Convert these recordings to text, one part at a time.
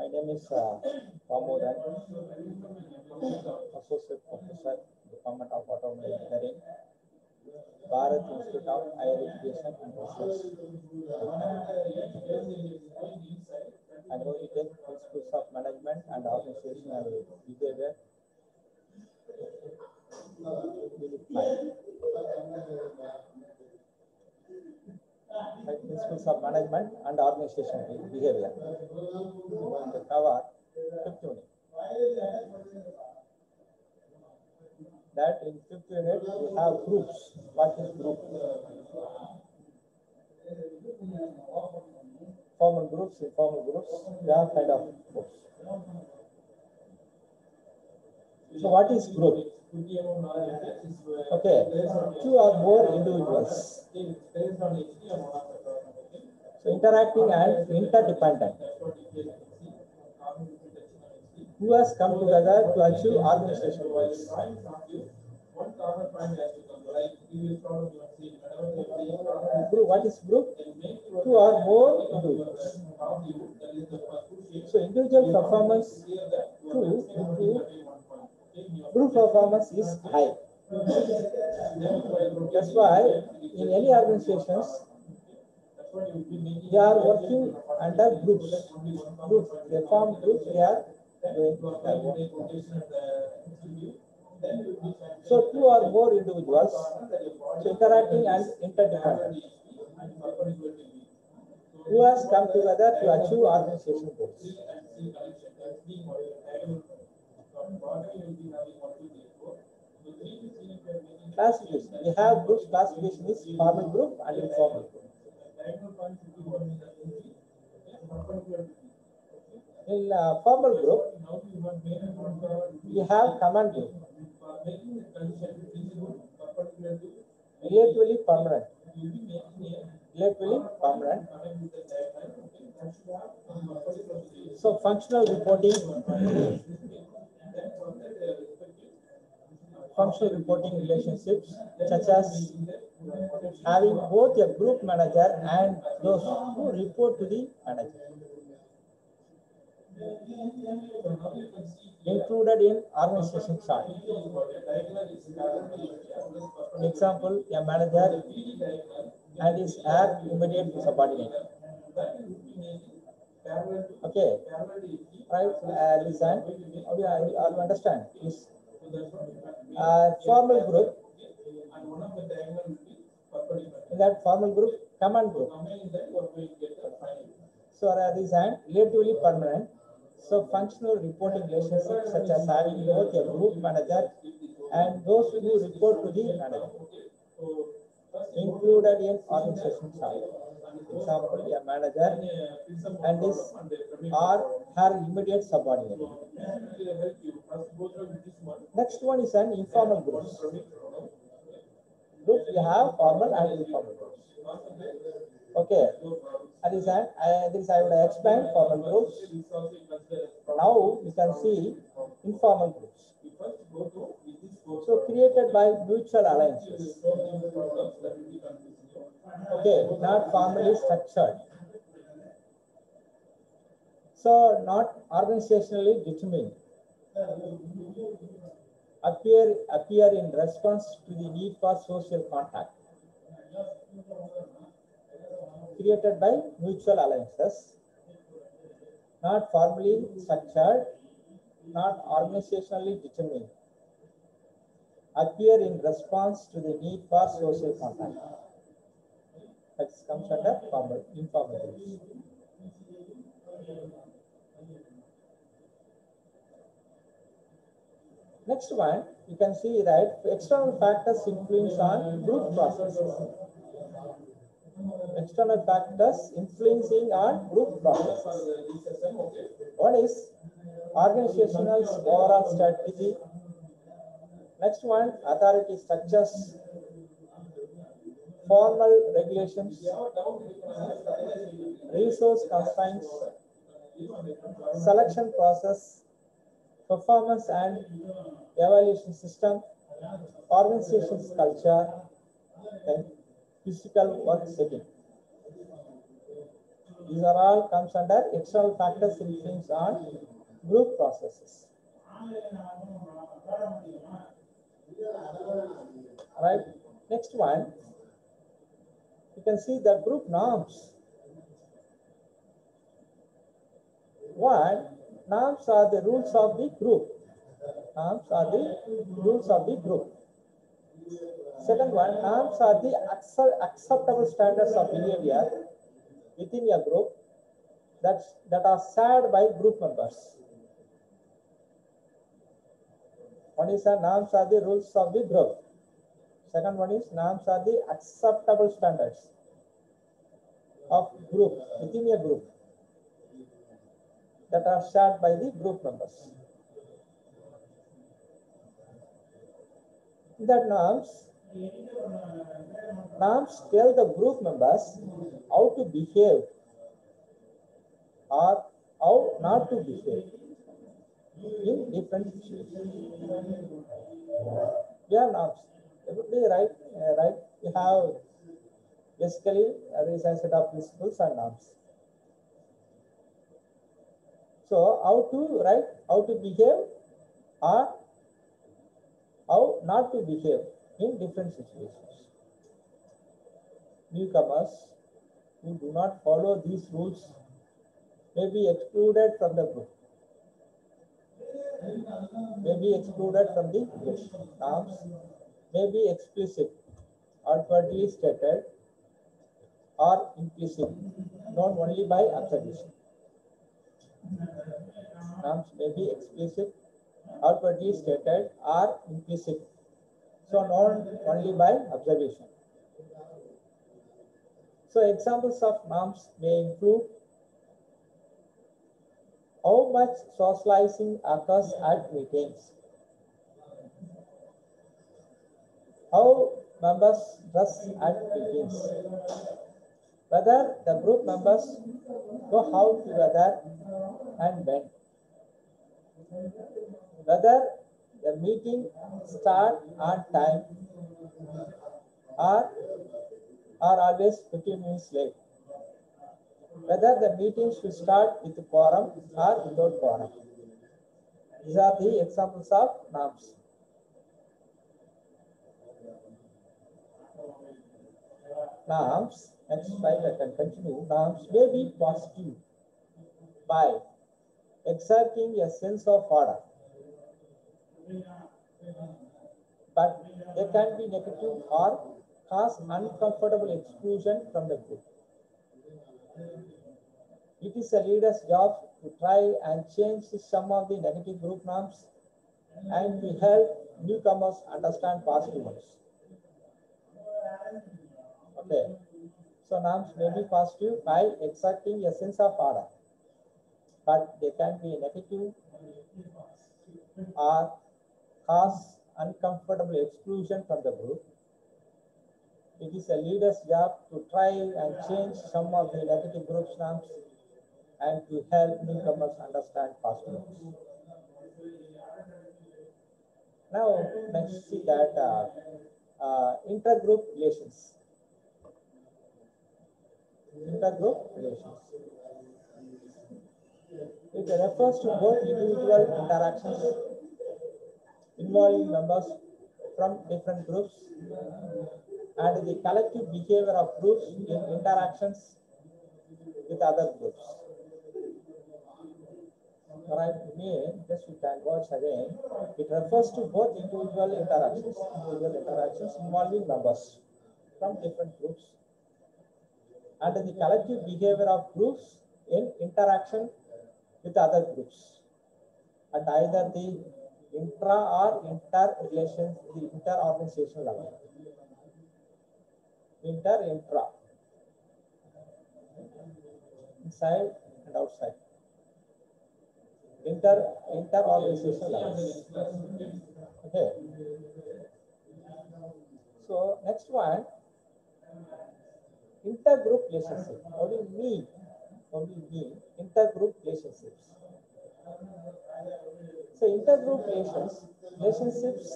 My name is Damodaran, Associate Professor, Department of Automobile Engineering, Bharat Institute of Higher Education and Research. I'm going to take principles of management and organizational behavior. Unit 5. Principles of management and organizational behavior. We're going to cover 5th unit. That in 5th unit we have groups. What is group? Formal groups, informal groups. We have kind of groups. So what is group? Okay, 2 or more individuals. So interacting and interdependent. Who has come together to achieve organizational goals? Group, what is group? 2 or more individuals. So individual performance 2 into group performance is high. That's why in any organizations they are working under groups. They form groups. They are doing their work. So 2 or more individuals, so interacting and interdependent, who has come together to achieve organizational goals. Classification. We have groups. Classification is formal group and informal group. In formal group, we have command group. Relatively permanent. So functional reporting relationships, such as having both a group manager and those who report to the manager, included in organization chart. Example, a manager and his immediate subordinate. Okay, right? Listen, you understand this. Formal group. In that formal group, command group. So these are relatively permanent. So functional reporting relationships, such as having both a group manager and those who report to the manager, included in organization chart. Example, a manager and his or her immediate subordinate. Next one is an informal group. Group, you have formal and informal groups. Okay, this I would explain formal groups. Now you can see informal groups. So created by mutual alliances. Okay, not formally structured. So not organizationally determined. Appear in response to the need for social contact. Created by mutual alliances, not formally structured, not organizationally determined. Appear in response to the need for social contact. That comes under formal, informal groups. Next one, you can see that external factors influence on group processes. External factors influencing on group processes. One is organizational overall strategy. Next one, authority structures, formal regulations, resource constraints, selection process, performance and evaluation system, organization's culture, and physical work setting. These are all comes under external factors influence on group processes. Right. Next one, you can see the group norms. One, norms are the rules of the group. Norms are the rules of the group. Second one, norms are the acceptable standards of behavior within a group that are shared by group members. One is the norms are the rules of the group. Second one is norms are the acceptable standards of group within a group that are shared by the group members. That norms tell the group members how to behave or how not to behave in different situations. We have norms. Everybody right? We have basically there is a set of principles and norms. So how to behave or how not to behave in different situations. Newcomers who do not follow these rules may be excluded from the group. May be excluded from the group. Norms may be explicit, outwardly stated, or implicit, known only by observation. Norms may be explicit, outwardly stated, or implicit, so known only by observation. So examples of norms may include how much socializing occurs at meetings, how members dress at meetings, whether the group members go out together and when, whether the meeting start on time or always 15 minutes late, whether the meeting should start with quorum or without quorum. These are the examples of norms. Norms, next slide I can continue. Norms may be positive by exerting a sense of order, but they can be negative or cause uncomfortable exclusion from the group. It is a leader's job to try and change some of the negative group norms and to help newcomers understand positive ones. Okay, so norms may be positive by exerting a sense of order, but they can be negative or cause uncomfortable exclusion from the group. It is a leader's job to try and change some of the negative group norms and to help newcomers understand positive ones. Now, let's see that intergroup relations. Intergroup relations. It refers to both individual interactions involving members from different groups and the collective behavior of groups in interactions with other groups. Alright, just you can watch again. It refers to both individual interactions involving members from different groups and the collective behavior of groups in interaction with other groups at either the intra or inter-relations, the inter-organizational level. Intra, inside and outside. Inter-organizational levels. Okay. So next one, intergroup relationship. How do you mean intergroup relationships? So intergroup relationships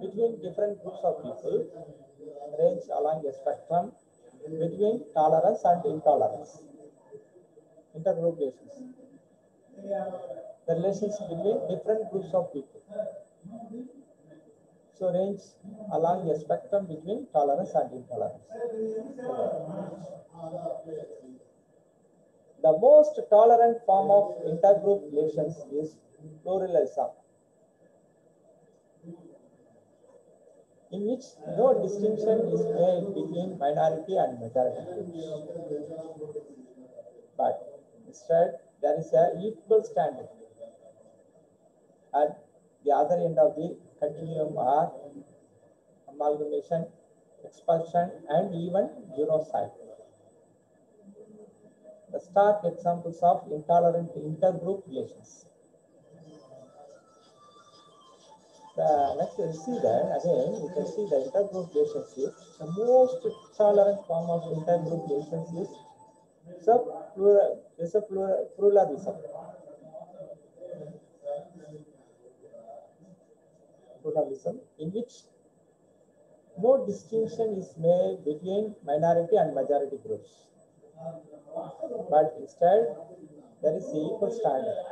between different groups of people range along a spectrum between tolerance and intolerance. Intergroup relations. The relations between different groups of people. So range along a spectrum between tolerance and intolerance. The most tolerant form of intergroup relations is pluralism, in which no distinction is made between minority and majority groups, but instead there is an equal standard. At the other end of the continuum are amalgamation, expulsion, and even genocide. The stark examples of intolerant intergroup relations. Next, we see that again. We can see the intergroup relationship. The most tolerant form of intergroup relations is a pluralism. Pluralism, in which no distinction is made between minority and majority groups, but instead there is equal standard.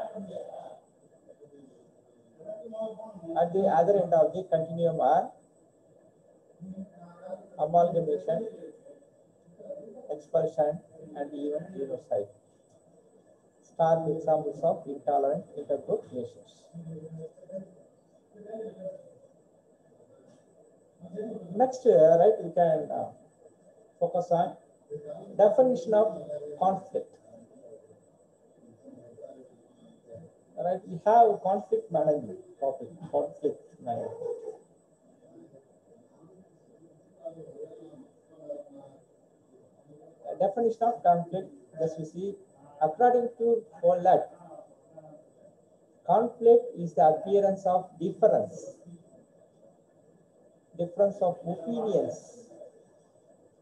At the other end of the continuum are amalgamation, expulsion, and even genocide. Stark examples of intolerant intergroup relations. Next, right, we can focus on definition of conflict. Right, we have conflict management topic. Conflict management. Definition of conflict, as we see, according to Follett, conflict is the appearance of difference of opinions,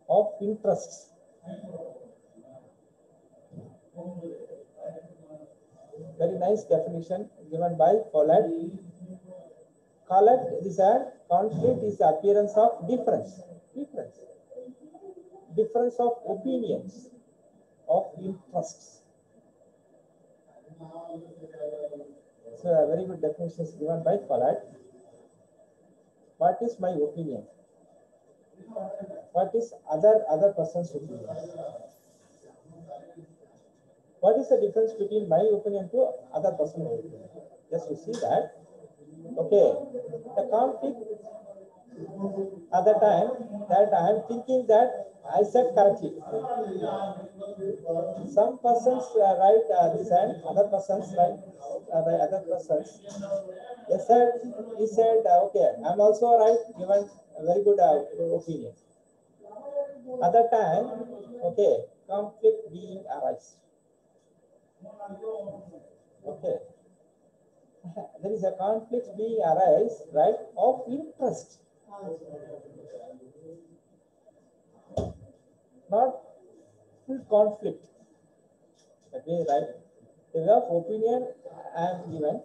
of interests. Very nice definition given by Follett. Follett is a conflict is the appearance of difference of opinions, of interests. So a very good definition is given by Follett. What is my opinion? What is other person's opinion? What is the difference between my opinion to other person's opinion? Just to see that. Okay, the conflict at the time that I am thinking that I said correctly. Some persons write this and other persons write other persons. He said, okay, I'm also right, given a very good opinion. Other time, okay, conflict being arise. Okay. There is a conflict being arise, right, of interest. Not full conflict. Okay, right? The way of opinion I am given,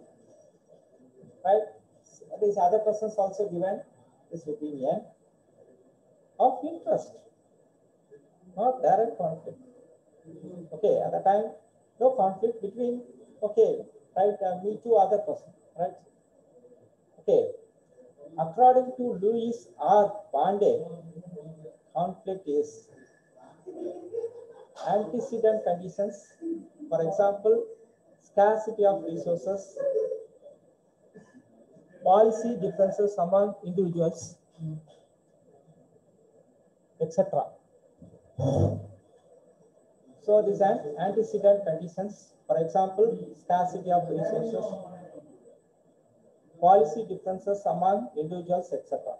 right? These other persons also given this opinion of interest, not direct conflict. Okay, at the time, no conflict between, okay, right, me to other person, right? Okay, according to Louis R. Pandey, conflict is antecedent conditions, for example, scarcity of resources, policy differences among individuals, etc. So these are antecedent conditions, for example, scarcity of resources, policy differences among individuals, etc.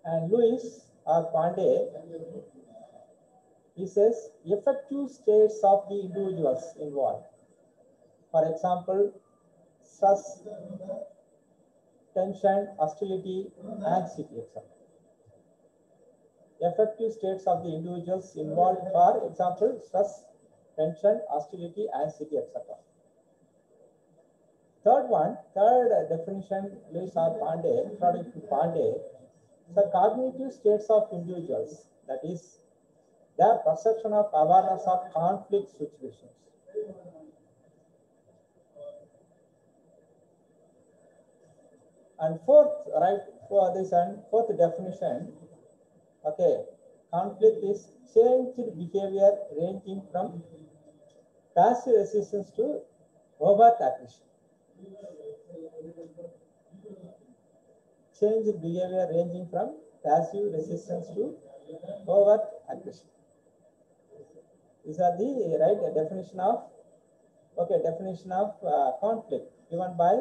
And Louis R. Pandey, he says effective states of the individuals involved. For example, stress, tension, hostility, anxiety, etc. Effective states of the individuals involved, for example, stress, tension, hostility, anxiety, etc. Third definition, Louis R. Pandey, according to Pandey, the cognitive states of individuals, that is, The perception of awareness of conflict situations. And fourth, right, for this and fourth definition, okay, conflict is changed behavior ranging from passive resistance to overt aggression. Changed behavior ranging from passive resistance to overt aggression. These are the right definition of conflict given by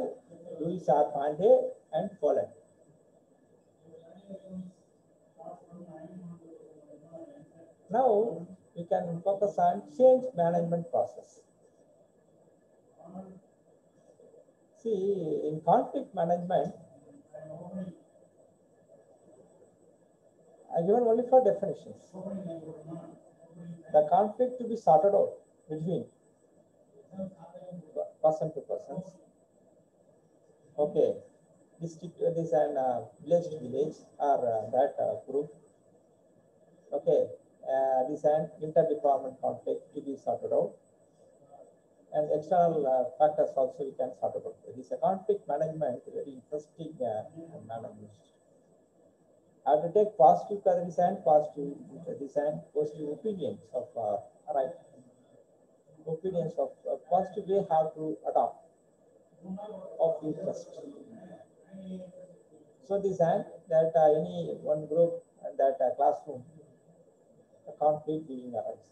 Louis R. Pandey and Poland. Now we can focus on change management process. See, in conflict management, I given only 4 definitions. The conflict to be sorted out between person to persons. Okay, district, this and village to village or that group. Okay, this and inter-department conflict to be sorted out. And external factors also we can sort out. This conflict management, very interesting management. I have to take positive design, positive design, positive opinions of right. Opinions of positive way how to adopt of interest. So design that any one group and that classroom, a conflict being arise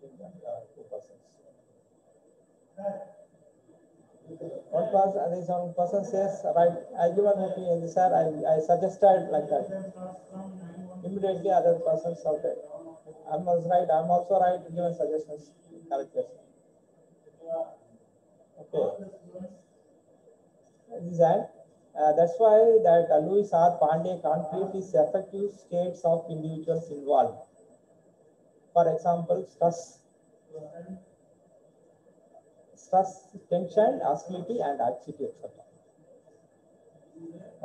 between 2 persons. One person says, right, I give an opinion, sir, I suggested like that. Immediately other person shouted, I'm also right, given suggestions, correctness. Okay. Design. That's why that Louis R. Pandey conflict is affective states of individuals involved. For example, stress, tension, hostility, and anxiety, etc.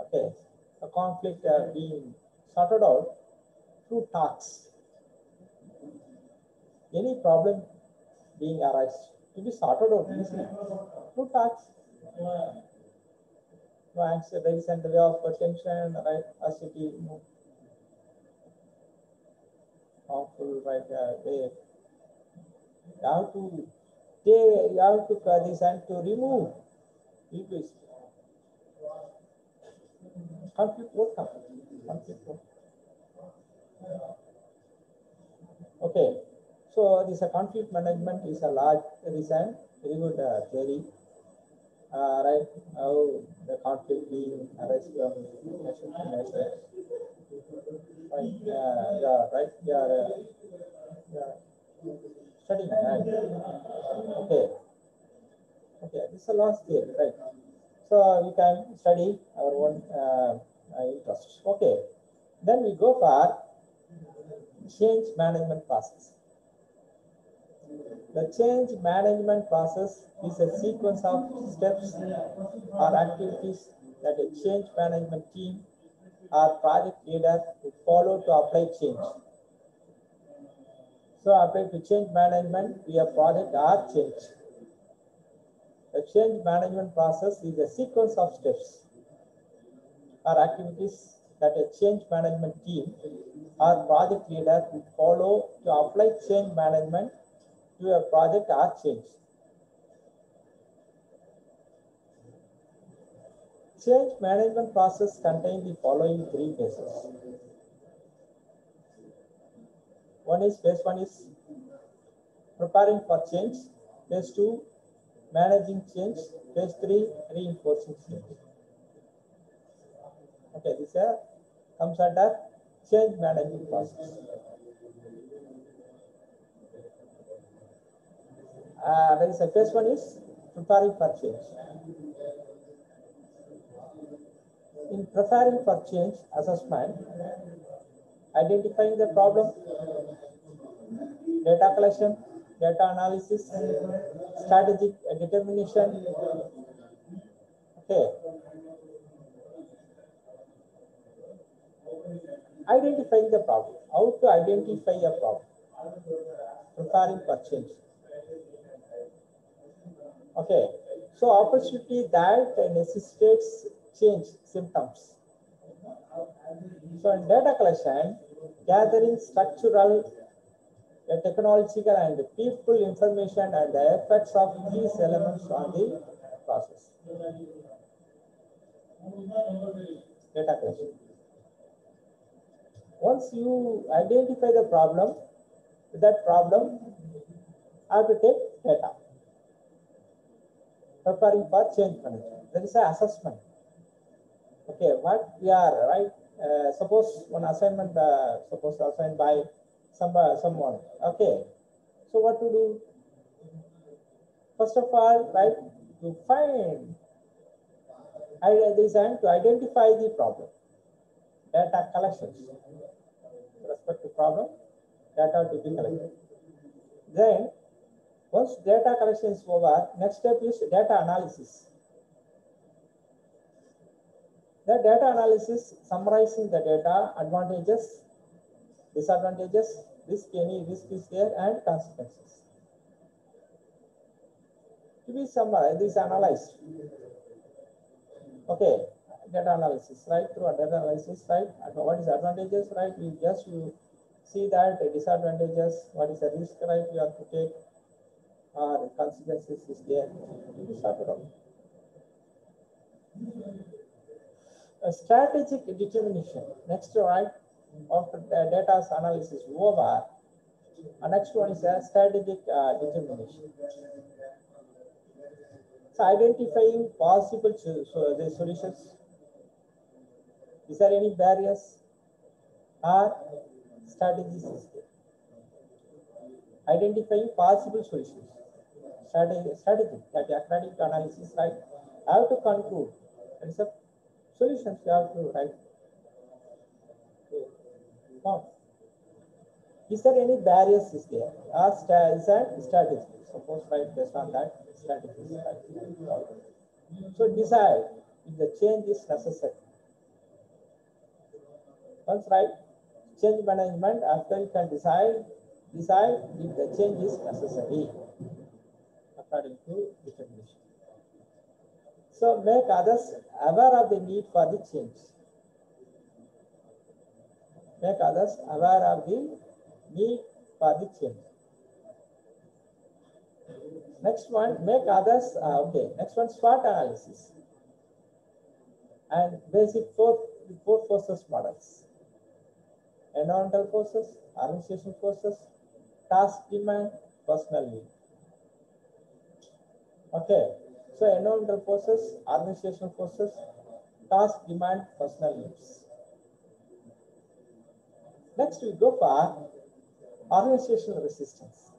Okay, a conflict being sorted out through talks. Any problem being arise to be sorted out easily through talks. No anxiety and the way of tension, right? Hostility, harmful, right? They have to. You have to this and to remove egoism. Conflict what conflict what? Okay, so this conflict management is a large design, very good theory. Right, how the conflict being arising from nation to nation. Right, yeah, right, yeah, studying, right? Okay, this is a last theory, right? So we can study our own interest. Okay, then we go for change management process. The change management process is a sequence of steps or activities that a change management team or project leader would follow to apply change. So apply to change management via project or change. The change management process is a sequence of steps or activities that a change management team or project leader would follow to apply change management to a project or change. Change management process contains the following 3 phases. Phase one is preparing for change. Phase 2, managing change. Phase 3, reinforcing change. Okay, this comes under change management process. There is a phase 1 is preparing for change. In preparing for change assessment, identifying the problem, data collection, data analysis, strategic determination. Okay. Identifying the problem. how to identify a problem, preparing for change. Okay, so opportunity that necessitates change symptoms. So in data collection, gathering structural, technological and people information and the effects of these elements on the process. Data collection. Once you identify the problem, that problem, have to take data. Preparing for change management. There is an assessment. Okay, what we are, right? Suppose one assignment, suppose assigned by someone. Okay, so what to do? First of all, right, to find, design to identify the problem. Data collections. With respect to problem, data to be collected. Then, once data collection is over, next step is data analysis. The data analysis summarizing the data, advantages, disadvantages, any risk is there, and consequences. To be summarized, this analyzed. Okay, data analysis, right? Through a data analysis, right? And what is advantages, right? You see that the disadvantages, what is the risk, right? You have to take, the consequences is there. You start it off. A strategic determination. Next, right? After the data analysis over, next one is a strategic determination. So identifying possible the solutions. Is there any barriers or strategies? Identifying possible solutions. Strategy that academic analysis, right? I have to conclude. There is a solutions you have to write. Is there any barriers is there? Is that strategy? Suppose right based on that strategy. Right? So decide if the change is necessary. Once right, change management, after you can decide if the change is necessary according to determination. So make others aware of the need for the change. Make others aware of the need for the change. Next one, make others, okay, next one, SWOT analysis. And basic four forces models. Environmental forces, organizational forces, task demand, personal need. Okay, so environmental forces, organizational forces, task demand, personal needs. Next we go for organizational resistance.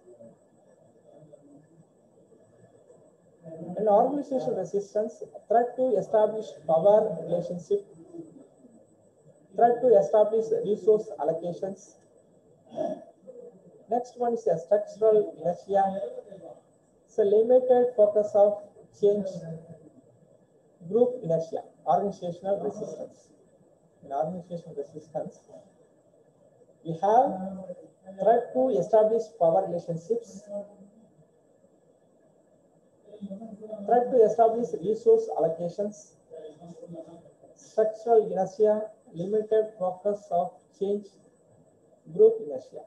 In organizational resistance, threat to establish power relationship, threat to establish resource allocations. Next one is a structural inertia. It's a limited focus of change, group inertia, organizational resistance. In organizational resistance, we have threat to establish power relationships, threat to establish resource allocations, structural inertia, limited focus of change, group inertia.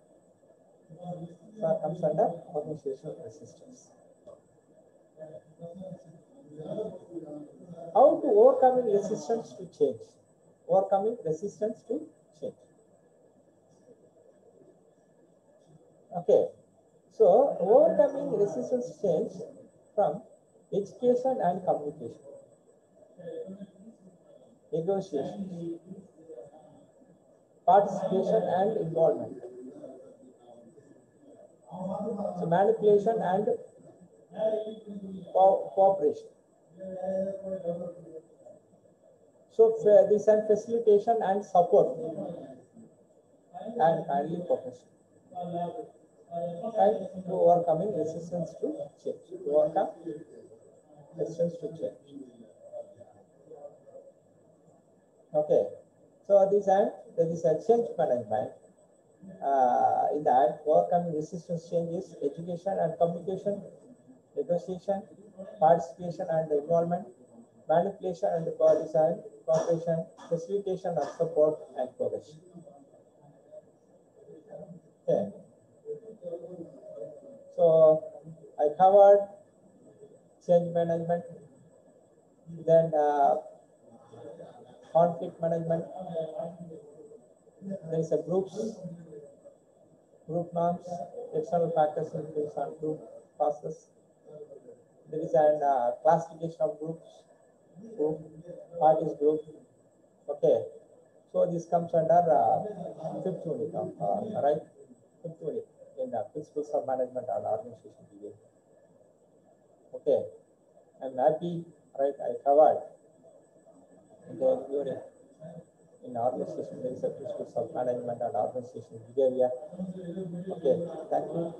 So comes under organizational resistance. How to overcoming resistance to change? Overcoming resistance to change. Okay, so overcoming resistance to change from education and communication, negotiation, participation and involvement, so manipulation and cooperation. So this and facilitation and support and kindly cooperation. Right? To overcoming resistance to change. To overcome resistance to change. Okay. So this and there is a change management. In that, overcoming resistance changes, education and communication, negotiation, participation and involvement, manipulation and design, cooperation, facilitation of support and cohesion. Okay. So I covered change management, then conflict management. There is a group norms, external factors influence on group process. There is an classification of group, parties group. Okay, so this comes under fifth unit of right, fifth unit in the principles of management and organization behavior. Okay, I'm happy, right? I covered the unit in organization. There is a principles of management and organization behavior. Okay, thank you.